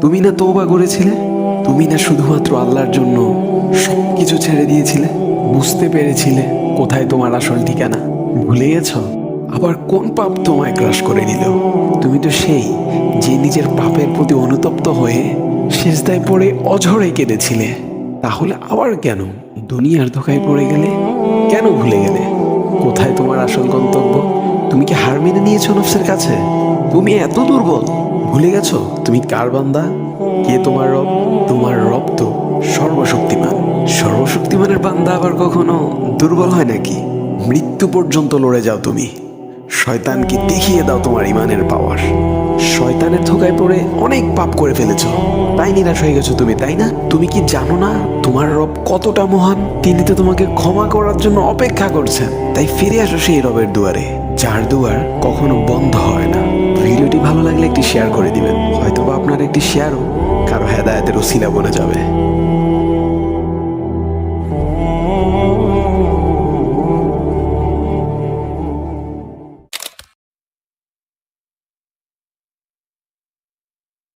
তুমি না তওবা করেছিলে? তুমি না শুধুমাত্র আল্লাহর জন্য সবকিছু ছেড়ে দিয়েছিলে? বুঝতে পেরেছিলে কোথায় তোমার আসল ঠিকানা? ভুলে গেছো? আবার কোন পাপ তোমায় গ্রাস করে নিল? তুমি তো সেই যে নিজের পাপের প্রতি অনুতপ্ত হয়ে সিজদায় পড়ে অঝরে কেঁদেছিলে। তাহলে আবার কেন দুনিয়ার ধোঁকায় পড়ে গেলে? কেন ভুলে গেলে কোথায় তোমার আসল গন্তব্য? তুমি কি হার মেনে নিয়েছো নফসের কাছে? তুমি এত দুর্বল, ভুলে গেছো তুমি কার বান্দা? কে তোমার রব? তোমার রব তো সর্বশক্তিমান। সর্বশক্তিমানের বান্দা আবার কখনো দুর্বল হয় নাকি? মৃত্যু পর্যন্ত লড়ে যাও তুমি। শয়তানকে দেখিয়ে দাও তোমার ইমানের পাওয়ার। শয়তানের ধোঁকায় পড়ে অনেক পাপ করে ফেলেছো, তাই নিরাশ হয়ে গেছো তুমি, তাই না? তুমি কি জানো না তোমার রব কতটা মহান? তিনি তো তোমাকে ক্ষমা করার জন্য অপেক্ষা করছেন। তাই ফিরে আসো সেই রবের দুয়ারে, যার দুয়ার কখনো বন্ধ হয় না। ভিডিওটি ভালো লাগলে একটি শেয়ার করে দিবেন, হয়তোবা আপনার একটি শেয়ারও কারো হেদায়েতের উসিলা বনে যাবে।